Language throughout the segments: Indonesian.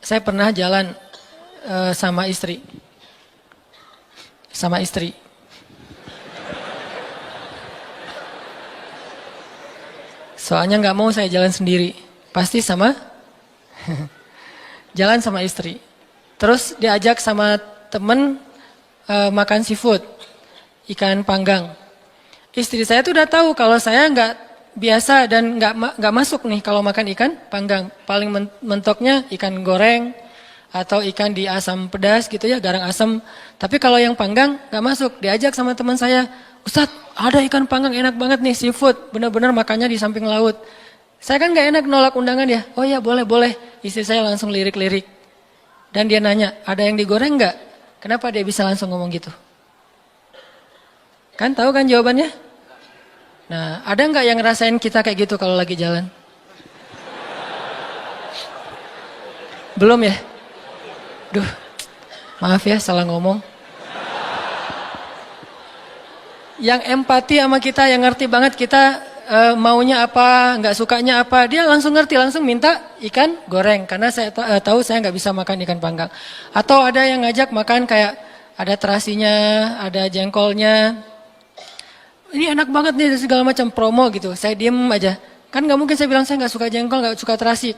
Saya pernah jalan sama istri. Sama istri. Soalnya nggak mau saya jalan sendiri. Pasti sama jalan sama istri. Terus diajak sama temen makan seafood, ikan panggang. Istri saya tuh udah tahu kalau saya nggak biasa dan nggak masuk nih kalau makan ikan panggang. Paling mentoknya ikan goreng atau ikan di asam pedas gitu ya, garang asam. Tapi kalau yang panggang nggak masuk. Diajak sama teman saya, Ustadz ada ikan panggang enak banget nih seafood. Benar-benar makannya di samping laut. Saya kan nggak enak nolak undangan ya. Oh ya boleh boleh. Istri saya langsung lirik-lirik. Dan dia nanya, ada yang digoreng nggak? Kenapa dia bisa langsung ngomong gitu? Kan tahu kan jawabannya? Nah, ada nggak yang ngerasain kita kayak gitu kalau lagi jalan? Belum ya? Duh, maaf ya salah ngomong. Yang empati sama kita, yang ngerti banget kita maunya apa, nggak sukanya apa, dia langsung ngerti, langsung minta ikan goreng. Karena saya tahu saya nggak bisa makan ikan panggang. Atau ada yang ngajak makan kayak ada terasinya, ada jengkolnya. Ini enak banget nih segala macam promo gitu. Saya diem aja. Kan nggak mungkin saya bilang saya nggak suka jengkol, nggak suka terasi.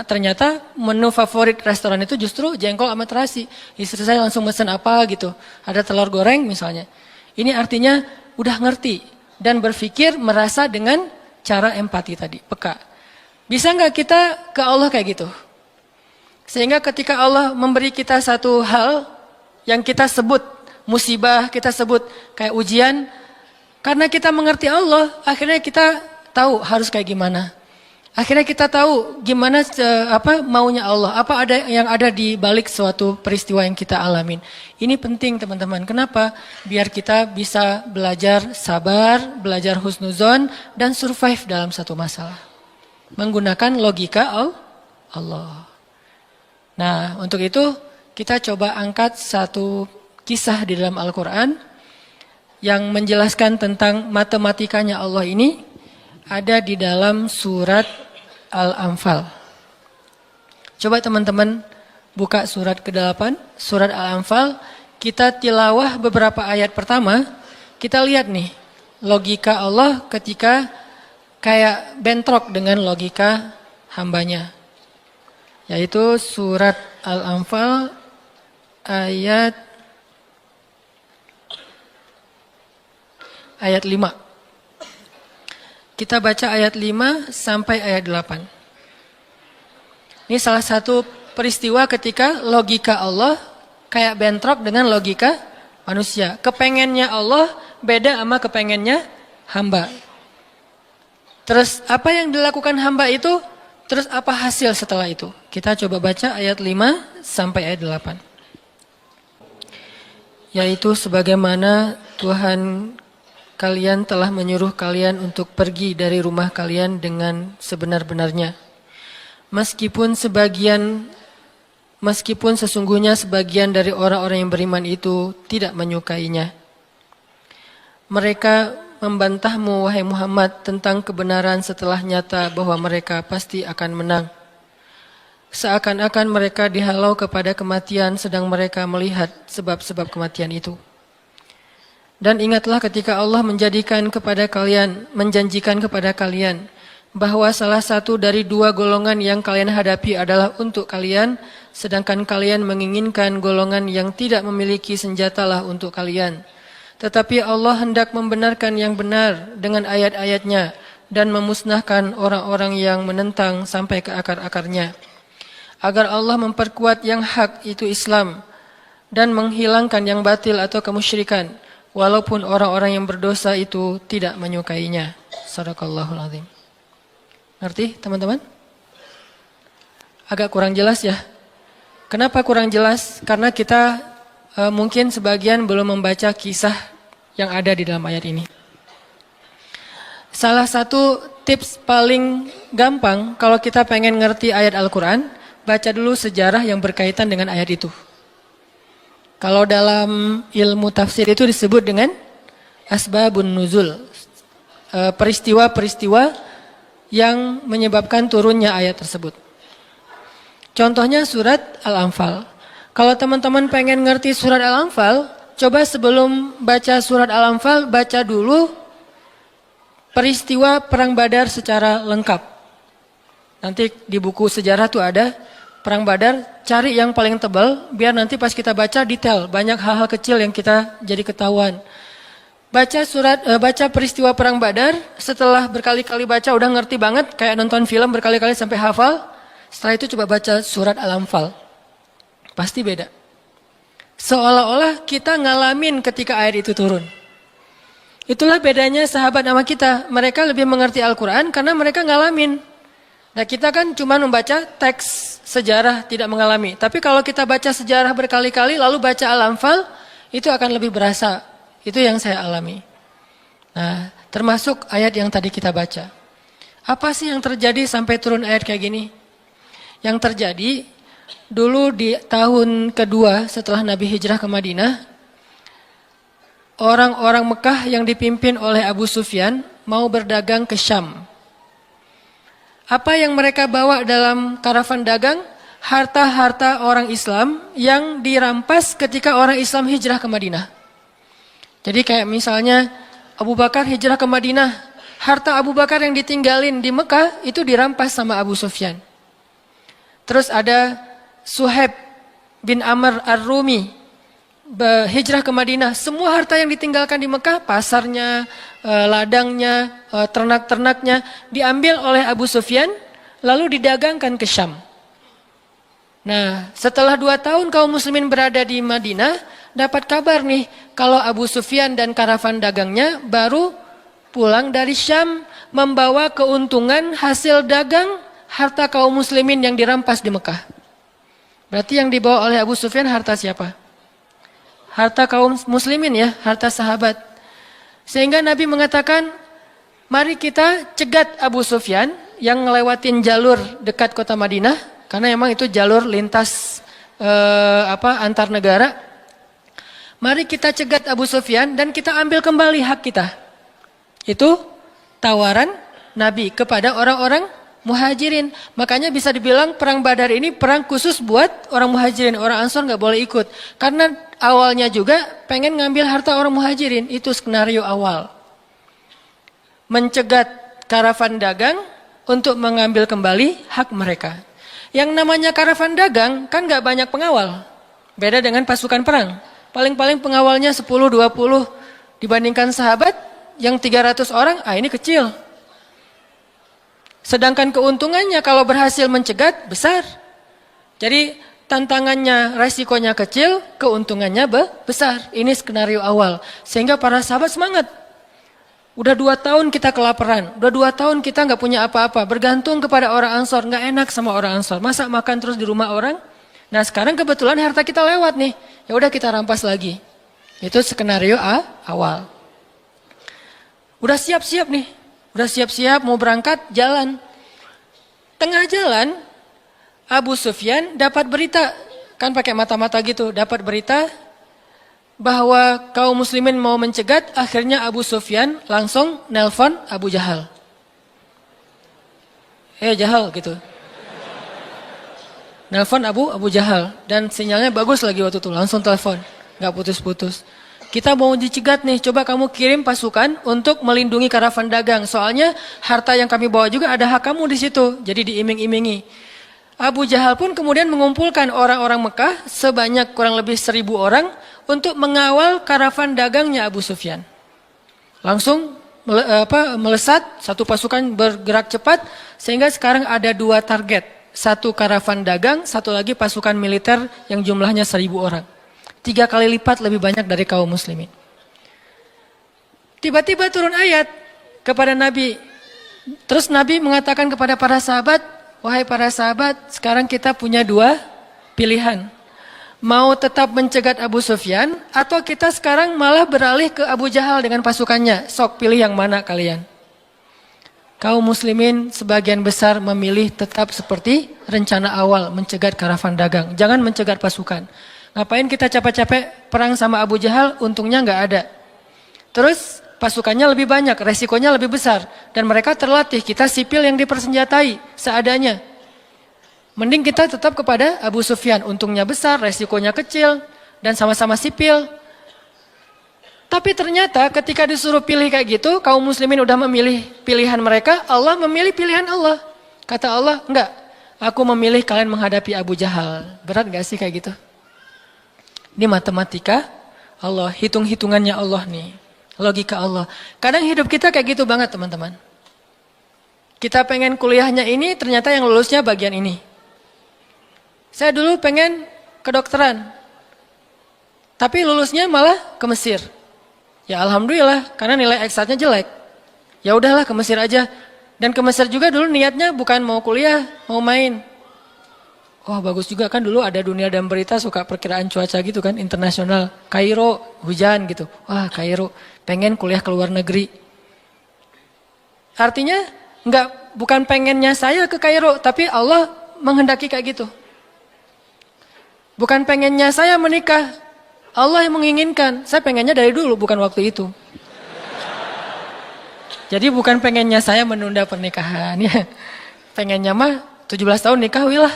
Ternyata menu favorit restoran itu justru jengkol sama terasi. Istri saya langsung mesen apa gitu. Ada telur goreng misalnya. Ini artinya udah ngerti dan berpikir merasa dengan cara empati tadi, peka. Bisa nggak kita ke Allah kayak gitu? Sehingga ketika Allah memberi kita satu hal yang kita sebut musibah, kita sebut kayak ujian, karena kita mengerti Allah, akhirnya kita tahu harus kayak gimana. Akhirnya kita tahu gimana maunya Allah, apa ada yang ada di balik suatu peristiwa yang kita alamin. Ini penting teman-teman. Kenapa? Biar kita bisa belajar sabar, belajar husnuzon dan survive dalam satu masalah. Menggunakan logika Allah. Nah, untuk itu kita coba angkat satu kisah di dalam Al-Qur'an yang menjelaskan tentang matematikanya Allah ini. Ada di dalam surat Al-Anfal. Coba teman-teman buka surat ke-8, surat Al-Anfal. Kita tilawah beberapa ayat pertama. Kita lihat nih, logika Allah ketika kayak bentrok dengan logika hambanya. Yaitu surat Al-Anfal ayat 5. Kita baca ayat 5 sampai ayat 8. Ini salah satu peristiwa ketika logika Allah kayak bentrok dengan logika manusia. Kepengennya Allah beda sama kepengennya hamba. Terus apa yang dilakukan hamba itu, terus apa hasil setelah itu? Kita coba baca ayat 5 sampai ayat 8. Yaitu sebagaimana Tuhan kalian telah menyuruh kalian untuk pergi dari rumah kalian dengan sebenar-benarnya. Meskipun sesungguhnya sebagian dari orang-orang yang beriman itu tidak menyukainya. Mereka membantahmu wahai Muhammad tentang kebenaran setelah nyata bahwa mereka pasti akan menang. Seakan-akan mereka dihalau kepada kematian sedang mereka melihat sebab-sebab kematian itu. Dan ingatlah ketika Allah menjanjikan kepada kalian bahwa salah satu dari dua golongan yang kalian hadapi adalah untuk kalian, sedangkan kalian menginginkan golongan yang tidak memiliki senjatalah untuk kalian. Tetapi Allah hendak membenarkan yang benar dengan ayat-ayatnya dan memusnahkan orang-orang yang menentang sampai ke akar-akarnya. Agar Allah memperkuat yang hak itu Islam dan menghilangkan yang batil atau kemusyrikan. Walaupun orang-orang yang berdosa itu tidak menyukainya. Shadaqallahul azim. Ngerti teman-teman? Agak kurang jelas ya. Kenapa kurang jelas? Karena kita mungkin sebagian belum membaca kisah yang ada di dalam ayat ini. Salah satu tips paling gampang kalau kita pengen ngerti ayat Al-Quran, baca dulu sejarah yang berkaitan dengan ayat itu. Kalau dalam ilmu tafsir itu disebut dengan asbabun nuzul. Peristiwa-peristiwa yang menyebabkan turunnya ayat tersebut. Contohnya surat Al-Anfal. Kalau teman-teman pengen ngerti surat Al-Anfal, coba sebelum baca surat Al-Anfal, baca dulu peristiwa Perang Badar secara lengkap. Nanti di buku sejarah tuh ada Perang Badar, cari yang paling tebal, biar nanti pas kita baca detail, banyak hal-hal kecil yang kita jadi ketahuan. Baca peristiwa Perang Badar, setelah berkali-kali baca udah ngerti banget, kayak nonton film berkali-kali sampai hafal. Setelah itu coba baca surat Al-Anfal. Pasti beda. Seolah-olah kita ngalamin ketika ayat itu turun. Itulah bedanya sahabat sama kita. Mereka lebih mengerti Al-Quran karena mereka ngalamin. Nah kita kan cuma membaca teks sejarah, tidak mengalami. Tapi kalau kita baca sejarah berkali-kali lalu baca Al-Anfal, itu akan lebih berasa. Itu yang saya alami. Nah termasuk ayat yang tadi kita baca. Apa sih yang terjadi sampai turun ayat kayak gini? Yang terjadi dulu di tahun kedua setelah Nabi hijrah ke Madinah, orang-orang Mekah yang dipimpin oleh Abu Sufyan mau berdagang ke Syam. Apa yang mereka bawa dalam karavan dagang? Harta-harta orang Islam yang dirampas ketika orang Islam hijrah ke Madinah. Jadi kayak misalnya Abu Bakar hijrah ke Madinah, harta Abu Bakar yang ditinggalin di Mekah itu dirampas sama Abu Sufyan. Terus ada Suhaib bin Amr Ar-Rumi hijrah ke Madinah. Semua harta yang ditinggalkan di Mekah, pasarnya, ladangnya, ternak-ternaknya diambil oleh Abu Sufyan lalu didagangkan ke Syam. Nah setelah 2 tahun kaum muslimin berada di Madinah, dapat kabar nih kalau Abu Sufyan dan karavan dagangnya baru pulang dari Syam membawa keuntungan hasil dagang harta kaum muslimin yang dirampas di Mekah. Berarti yang dibawa oleh Abu Sufyan harta siapa? Harta kaum muslimin ya, harta sahabat. Sehingga Nabi mengatakan, mari kita cegat Abu Sufyan yang ngelewatin jalur dekat kota Madinah, karena emang itu jalur lintas antar negara. Mari kita cegat Abu Sufyan dan kita ambil kembali hak kita. Itu tawaran Nabi kepada orang-orang Muhajirin. Makanya bisa dibilang perang Badar ini perang khusus buat orang Muhajirin. Orang Ansor nggak boleh ikut. Karena awalnya juga pengen ngambil harta orang Muhajirin. Itu skenario awal. Mencegat karavan dagang untuk mengambil kembali hak mereka. Yang namanya karavan dagang kan nggak banyak pengawal. Beda dengan pasukan perang. Paling-paling pengawalnya 10-20 dibandingkan sahabat yang 300 orang, ini kecil. Sedangkan keuntungannya kalau berhasil mencegat besar. Jadi tantangannya, resikonya kecil, keuntungannya besar. Ini skenario awal. Sehingga para sahabat semangat. Udah 2 tahun kita kelaparan. Udah 2 tahun kita nggak punya apa-apa. Bergantung kepada orang Ansor. Nggak enak sama orang Ansor. Masa makan terus di rumah orang? Nah sekarang kebetulan harta kita lewat nih. Ya udah kita rampas lagi. Itu skenario awal. Udah siap-siap nih. Udah siap-siap mau berangkat jalan. Tengah jalan Abu Sufyan dapat berita. Kan pakai mata-mata gitu. Dapat berita bahwa kaum muslimin mau mencegat. Akhirnya Abu Sufyan langsung nelpon Abu Jahal. Jahal gitu. Nelpon Abu Jahal. Dan sinyalnya bagus lagi waktu itu. Langsung telepon. Gak putus-putus. Kita mau dicegat nih, coba kamu kirim pasukan untuk melindungi karavan dagang. Soalnya harta yang kami bawa juga ada hak kamu di situ. Jadi diiming-imingi. Abu Jahal pun kemudian mengumpulkan orang-orang Mekah sebanyak kurang lebih 1.000 orang untuk mengawal karavan dagangnya Abu Sufyan. Langsung melesat, satu pasukan bergerak cepat sehingga sekarang ada 2 target. Satu karavan dagang, satu lagi pasukan militer yang jumlahnya 1.000 orang. 3 kali lipat lebih banyak dari kaum muslimin. Tiba-tiba turun ayat kepada Nabi. Terus Nabi mengatakan kepada para sahabat, wahai para sahabat, sekarang kita punya 2 pilihan. Mau tetap mencegat Abu Sufyan, atau kita sekarang malah beralih ke Abu Jahal dengan pasukannya. Sok pilih yang mana kalian. Kaum muslimin sebagian besar memilih tetap seperti rencana awal, mencegat karavan dagang. Jangan mencegat pasukan. Ngapain kita capek-capek perang sama Abu Jahal, untungnya nggak ada. Terus pasukannya lebih banyak, resikonya lebih besar. Dan mereka terlatih, kita sipil yang dipersenjatai seadanya. Mending kita tetap kepada Abu Sufyan. Untungnya besar, resikonya kecil, dan sama-sama sipil. Tapi ternyata ketika disuruh pilih kayak gitu, kaum muslimin udah memilih pilihan mereka, Allah memilih pilihan Allah. Kata Allah, enggak, aku memilih kalian menghadapi Abu Jahal. Berat gak sih kayak gitu? Ini matematika Allah, hitung-hitungannya Allah nih. Logika Allah. Kadang hidup kita kayak gitu banget teman-teman. Kita pengen kuliahnya ini, ternyata yang lulusnya bagian ini. Saya dulu pengen kedokteran. Tapi lulusnya malah ke Mesir. Ya alhamdulillah, karena nilai eksaknya jelek. Ya udahlah ke Mesir aja. Dan ke Mesir juga dulu niatnya bukan mau kuliah, mau main. Wah bagus juga kan dulu ada Dunia dan Berita suka perkiraan cuaca gitu kan, internasional. Kairo, hujan gitu. Wah Kairo, pengen kuliah ke luar negeri. Artinya bukan pengennya saya ke Kairo, tapi Allah menghendaki kayak gitu. Bukan pengennya saya menikah, Allah yang menginginkan. Saya pengennya dari dulu, bukan waktu itu. Jadi bukan pengennya saya menunda pernikahan. Ya. Pengennya mah 17 tahun nikah, wilah.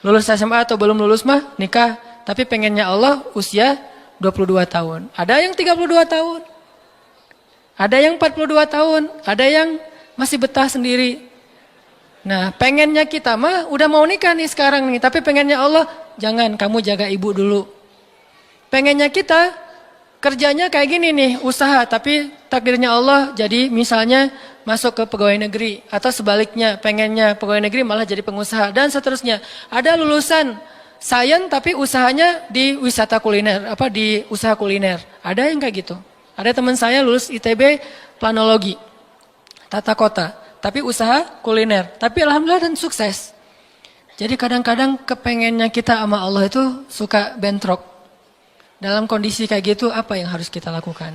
Lulus SMA atau belum lulus mah nikah. Tapi pengennya Allah usia 22 tahun. Ada yang 32 tahun. Ada yang 42 tahun. Ada yang masih betah sendiri. Nah pengennya kita mah udah mau nikah nih sekarang nih. Tapi pengennya Allah, jangan kamu jaga ibu dulu. Pengennya kita kerjanya kayak gini nih, usaha. Tapi takdirnya Allah jadi misalnya masuk ke pegawai negeri. Atau sebaliknya, pengennya pegawai negeri malah jadi pengusaha. Dan seterusnya. Ada lulusan sains tapi usahanya di wisata kuliner. Di usaha kuliner. Ada yang kayak gitu. Ada teman saya lulus ITB planologi. Tata kota. Tapi usaha kuliner. Tapi alhamdulillah dan sukses. Jadi kadang-kadang kepengennya kita sama Allah itu suka bentrok. Dalam kondisi kayak gitu apa yang harus kita lakukan?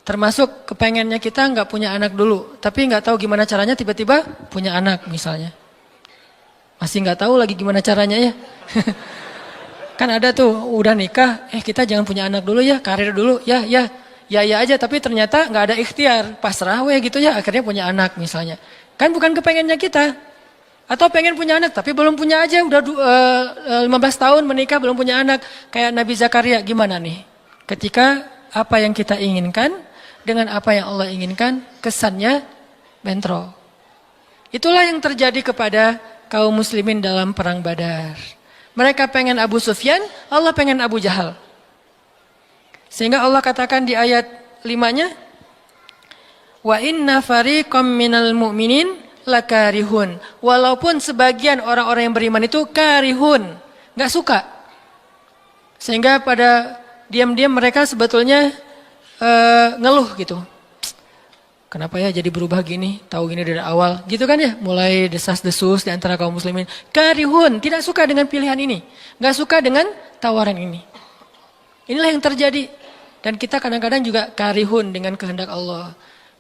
Termasuk kepengennya kita nggak punya anak dulu, tapi nggak tahu gimana caranya tiba-tiba punya anak misalnya. Masih nggak tahu lagi gimana caranya ya. Kan ada tuh udah nikah, kita jangan punya anak dulu ya, karir dulu ya aja, tapi ternyata nggak ada ikhtiar, pasrah gitu ya, akhirnya punya anak misalnya. Kan bukan kepengennya kita. Atau pengen punya anak tapi belum punya aja, udah 15 tahun menikah belum punya anak. Kayak Nabi Zakaria, gimana nih? Ketika apa yang kita inginkan dengan apa yang Allah inginkan, kesannya bentrok. Itulah yang terjadi kepada kaum muslimin dalam perang Badar. Mereka pengen Abu Sufyan, Allah pengen Abu Jahal. Sehingga Allah katakan di ayat 5-nya, wa inna fariqam minal mu'minin lakarihun. Walaupun sebagian orang-orang yang beriman itu karihun, nggak suka. Sehingga pada diam-diam mereka sebetulnya ngeluh gitu. Kenapa ya jadi berubah gini? Tahu gini dari awal, gitu kan ya? Mulai desas-desus di antara kaum muslimin. Karihun, tidak suka dengan pilihan ini, nggak suka dengan tawaran ini. Inilah yang terjadi. Dan kita kadang-kadang juga karihun dengan kehendak Allah.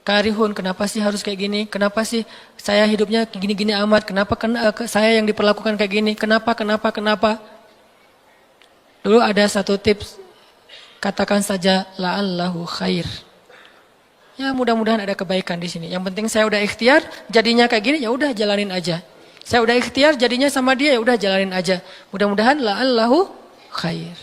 Karihun, kenapa sih harus kayak gini? Kenapa sih saya hidupnya gini-gini amat? Kenapa saya yang diperlakukan kayak gini? Kenapa? Dulu ada satu tips, katakan saja la'allahu khair. Ya mudah-mudahan ada kebaikan di sini. Yang penting saya udah ikhtiar, jadinya kayak gini, ya udah jalanin aja. Saya udah ikhtiar, jadinya sama dia, ya udah jalanin aja. Mudah-mudahan la'allahu khair.